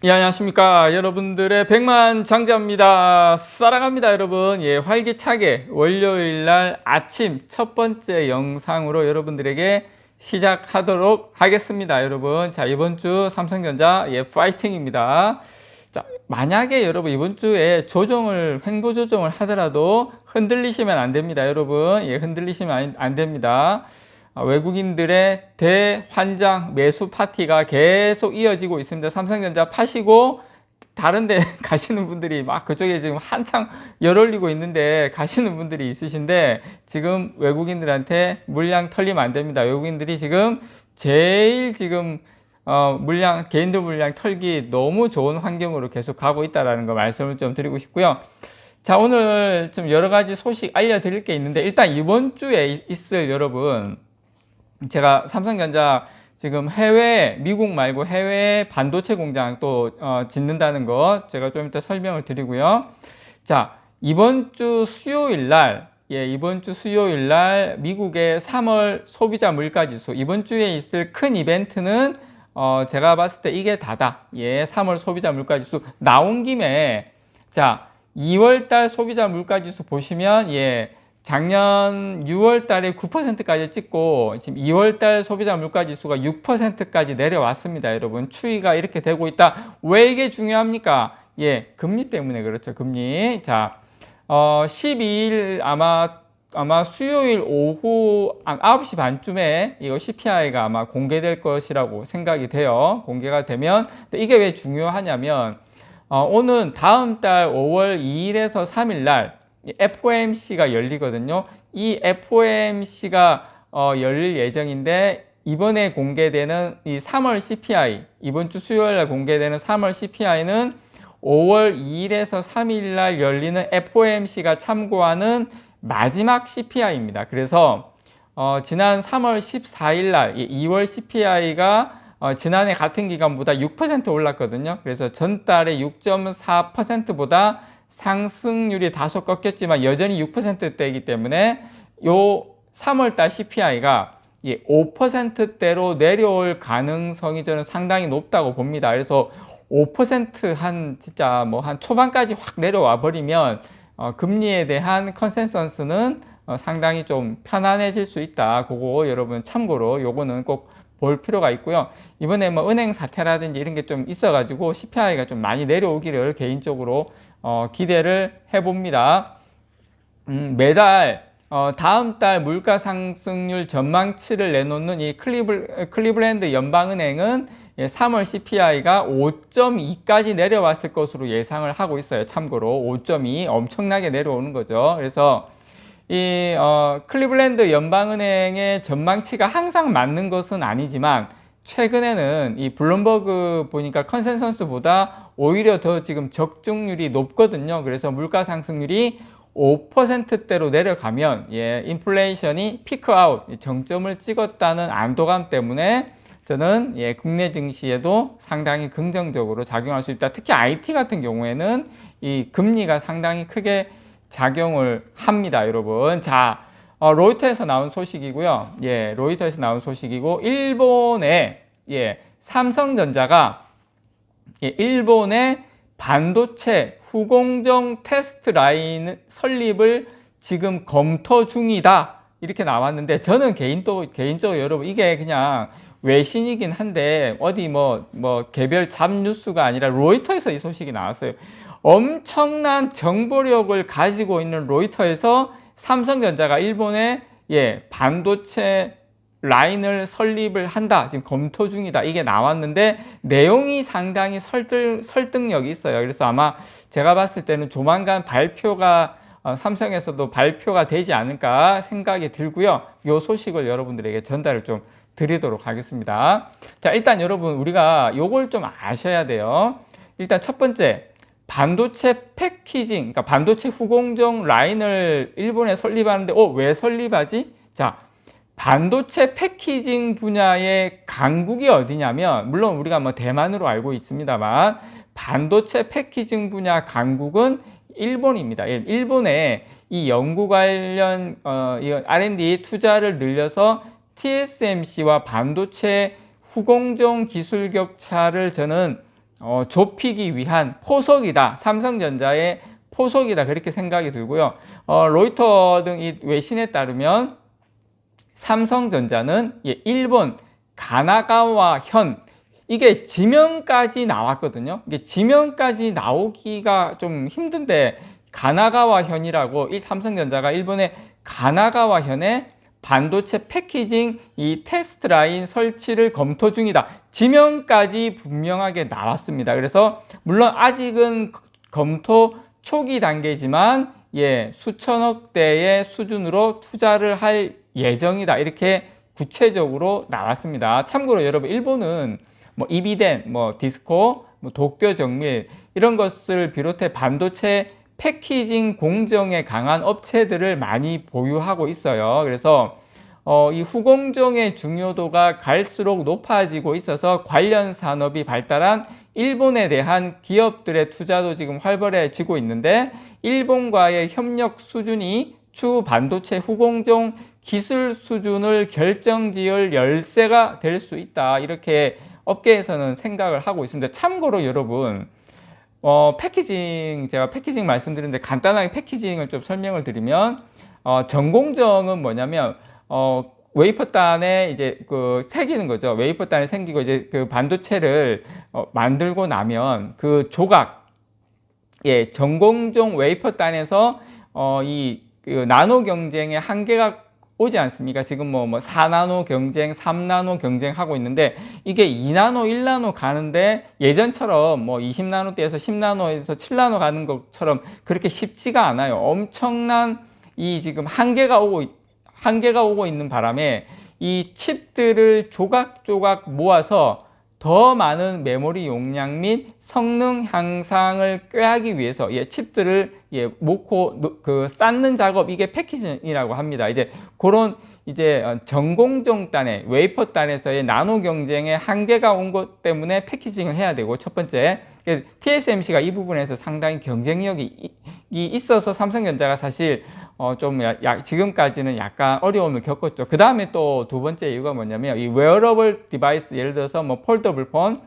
예, 안녕하십니까. 여러분들의 백만장자입니다. 사랑합니다, 여러분. 예, 활기차게 월요일 날 아침 첫 번째 영상으로 여러분들에게 시작하도록 하겠습니다, 여러분. 자, 이번 주 삼성전자, 예, 파이팅입니다. 자, 만약에 여러분 이번 주에 횡보 조정을 하더라도 흔들리시면 안 됩니다, 여러분. 예, 흔들리시면 안 됩니다. 외국인들의 대환장 매수 파티가 계속 이어지고 있습니다. 삼성전자 파시고 다른 데 가시는 분들이 막 그쪽에 지금 한창 열 올리고 있는데 가시는 분들이 있으신데 지금 외국인들한테 물량 털리면 안 됩니다. 외국인들이 지금 제일 지금 개인들 물량 털기 너무 좋은 환경으로 계속 가고 있다는 거 말씀을 좀 드리고 싶고요. 자, 오늘 좀 여러 가지 소식 알려드릴 게 있는데 일단 이번 주에 있을 여러분, 제가 삼성전자 지금 미국 말고 해외 반도체 공장 또 짓는다는 거 제가 좀 이따 설명을 드리고요. 자, 이번 주 수요일 날 미국의 3월 소비자 물가지수, 이번 주에 있을 큰 이벤트는 제가 봤을 때 이게 다다. 예, 3월 소비자 물가지수 나온 김에 자, 2월달 소비자 물가지수 보시면 작년 6월 달에 9%까지 찍고 지금 2월 달 소비자 물가 지수가 6%까지 내려왔습니다. 여러분, 추이가 이렇게 되고 있다. 왜 이게 중요합니까? 예, 금리 때문에 그렇죠. 금리. 자, 12일 아마 수요일 오후 9시 반쯤에 이거 CPI가 아마 공개될 것이라고 생각이 돼요. 공개가 되면. 근데 이게 왜 중요하냐면 오는 다음 달 5월 2일에서 3일 날 FOMC가 열리거든요. 이 FOMC가 열릴 예정인데 이번에 공개되는 이 3월 CPI, 이번 주 수요일 날 공개되는 3월 CPI는 5월 2일에서 3일 날 열리는 FOMC가 참고하는 마지막 CPI입니다. 그래서 지난 3월 14일 날 2월 CPI가 지난해 같은 기간보다 6% 올랐거든요. 그래서 전달에 6.4%보다 상승률이 다소 꺾였지만 여전히 6%대이기 때문에 요 3월달 CPI가 5%대로 내려올 가능성이 저는 상당히 높다고 봅니다. 그래서 5% 진짜 한 초반까지 확 내려와 버리면 금리에 대한 컨센서스는 상당히 좀 편안해질 수 있다. 그거 여러분 참고로 요거는 꼭 볼 필요가 있고요. 이번에 은행 사태라든지 이런 게 좀 있어가지고 CPI가 좀 많이 내려오기를 개인적으로 기대를 해봅니다. 매달 다음 달 물가 상승률 전망치를 내놓는 이 클리블랜드 연방은행은 3월 CPI가 5.2까지 내려왔을 것으로 예상을 하고 있어요. 참고로 5.2 엄청나게 내려오는 거죠. 그래서 이 클리블랜드 연방은행의 전망치가 항상 맞는 것은 아니지만 최근에는 이 블룸버그 보니까 컨센서스보다 오히려 더 지금 적중률이 높거든요. 그래서 물가 상승률이 5%대로 내려가면 인플레이션이 피크아웃, 정점을 찍었다는 안도감 때문에 저는 국내 증시에도 상당히 긍정적으로 작용할 수 있다. 특히 IT 같은 경우에는 이 금리가 상당히 크게 작용을 합니다, 여러분. 자, 로이터에서 나온 소식이고요. 로이터에서 나온 소식이고, 일본의 삼성전자가 일본의 반도체 후공정 테스트 라인 설립을 지금 검토 중이다. 이렇게 나왔는데, 저는 개인적으로 여러분, 이게 그냥 외신이긴 한데, 어디 개별 잡뉴스가 아니라 로이터에서 이 소식이 나왔어요. 엄청난 정보력을 가지고 있는 로이터에서 삼성전자가 일본의 반도체 라인을 설립을 한다. 지금 검토 중이다. 이게 나왔는데 내용이 상당히 설득력이 있어요. 그래서 아마 제가 봤을 때는 조만간 삼성에서도 발표가 되지 않을까 생각이 들고요. 이 소식을 여러분들에게 전달을 좀 드리도록 하겠습니다. 자, 일단 여러분 우리가 요걸 좀 아셔야 돼요. 일단 첫 번째, 반도체 패키징, 그러니까 반도체 후공정 라인을 일본에 설립하는데 왜 설립하지? 자, 반도체 패키징 분야의 강국이 어디냐면, 물론 우리가 대만으로 알고 있습니다만 반도체 패키징 분야 강국은 일본입니다. 일본에 이 연구 관련 이 R&D 투자를 늘려서 TSMC와 반도체 후공정 기술 격차를 저는 좁히기 위한 포석이다. 삼성전자의 포석이다. 그렇게 생각이 들고요. 로이터 등 이 외신에 따르면 삼성전자는 일본 가나가와 현, 이게 지명까지 나왔거든요. 이게 지명까지 나오기가 좀 힘든데, 가나가와 현이라고 삼성전자가 일본의 가나가와 현에 반도체 패키징 이 테스트 라인 설치를 검토 중이다. 지명까지 분명하게 나왔습니다. 그래서 물론 아직은 검토 초기 단계지만 수천억 대의 수준으로 투자를 할 예정이다. 이렇게 구체적으로 나왔습니다. 참고로 여러분, 일본은 이비덴, 디스코, 도쿄 정밀 이런 것을 비롯해 반도체 패키징 공정에 강한 업체들을 많이 보유하고 있어요. 그래서 이 후공정의 중요도가 갈수록 높아지고 있어서 관련 산업이 발달한 일본에 대한 기업들의 투자도 지금 활발해지고 있는데, 일본과의 협력 수준이 추후 반도체 후공정 기술 수준을 결정지을 열쇠가 될 수 있다. 이렇게 업계에서는 생각을 하고 있습니다. 참고로 여러분, 패키징, 제가 패키징 말씀드렸는데 간단하게 패키징을 좀 설명을 드리면, 전공정은 뭐냐면, 웨이퍼단에 이제 새기는 거죠. 웨이퍼단에 생기고 이제 그 반도체를 만들고 나면 그 조각, 전공정 웨이퍼단에서 그 나노 경쟁의 한계가 오지 않습니까? 지금 4나노 경쟁, 3나노 경쟁하고 있는데, 이게 2나노, 1나노 가는데 예전처럼 20나노대에서 10나노에서 7나노 가는 것처럼 그렇게 쉽지가 않아요. 엄청난 지금 한계가 오고 있는 바람에 이 칩들을 조각조각 모아서 더 많은 메모리 용량 및 성능 향상을 꾀하기 위해서 칩들을 놓고 쌓는 작업, 이게 패키징이라고 합니다. 이제 그런 전공정단의 웨이퍼단에서의 나노 경쟁에 한계가 온 것 때문에 패키징을 해야 되고, 첫 번째 TSMC가 이 부분에서 상당히 경쟁력이 있어서 삼성전자가 사실 지금까지는 약간 어려움을 겪었죠. 그 다음에 또 두 번째 이유가 뭐냐면, 이 웨어러블 디바이스, 예를 들어서 폴더블 폰,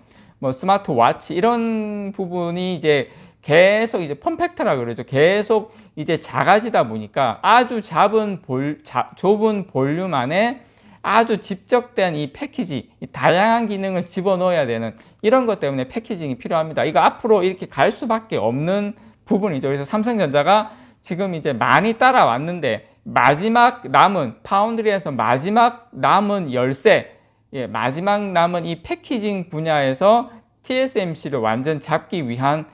스마트워치 이런 부분이 이제 계속 폼팩터라 그러죠. 계속 작아지다 보니까 아주 좁은 볼륨 안에 아주 집적된 이 패키지, 다양한 기능을 집어넣어야 되는 이런 것 때문에 패키징이 필요합니다. 이거 앞으로 이렇게 갈 수밖에 없는 부분이죠. 그래서 삼성전자가 지금 많이 따라왔는데, 마지막 남은 파운드리에서 마지막 남은 열쇠, 마지막 남은 이 패키징 분야에서 TSMC를 완전 잡기 위한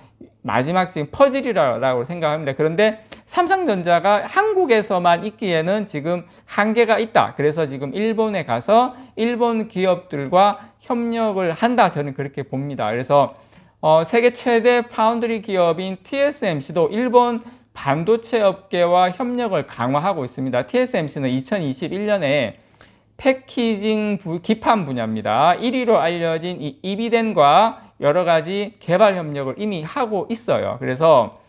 마지막 지금 퍼즐이라고 생각합니다. 그런데 삼성전자가 한국에서만 있기에는 지금 한계가 있다. 그래서 지금 일본에 가서 일본 기업들과 협력을 한다. 저는 그렇게 봅니다. 그래서 세계 최대 파운드리 기업인 TSMC도 일본 반도체 업계와 협력을 강화하고 있습니다. TSMC는 2021년에 패키징 기판 분야입니다. 1위로 알려진 이 이비덴과 여러 가지 개발 협력을 이미 하고 있어요. 그래서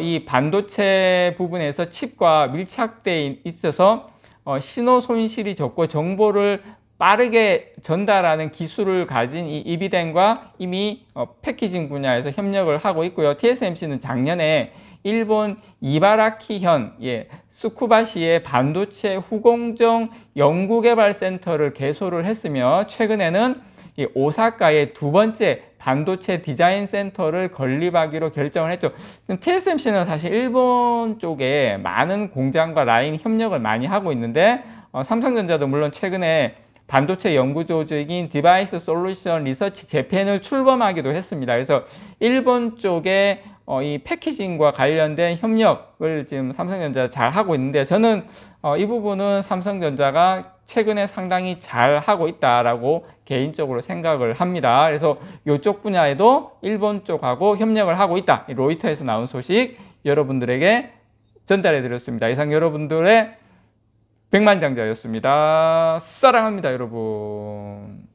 이 반도체 부분에서 칩과 밀착되어 있어서 신호 손실이 적고 정보를 빠르게 전달하는 기술을 가진 이 이비덴과 이미 패키징 분야에서 협력을 하고 있고요. TSMC는 작년에 일본 이바라키현 스쿠바시의 반도체 후공정 연구개발센터를 개소를 했으며, 최근에는 이 오사카의 두 번째 반도체 디자인 센터를 건립하기로 결정을 했죠. TSMC는 사실 일본 쪽에 많은 공장과 라인 협력을 많이 하고 있는데, 삼성전자도 물론 최근에 반도체 연구 조직인 디바이스 솔루션 리서치 재팬을 출범하기도 했습니다. 그래서 일본 쪽에 이 패키징과 관련된 협력을 지금 삼성전자가 잘 하고 있는데, 저는 이 부분은 삼성전자가 최근에 상당히 잘 하고 있다라고 개인적으로 생각을 합니다. 그래서 이쪽 분야에도 일본 쪽하고 협력을 하고 있다. 로이터에서 나온 소식 여러분들에게 전달해 드렸습니다. 이상 여러분들의 백만장자였습니다. 사랑합니다, 여러분.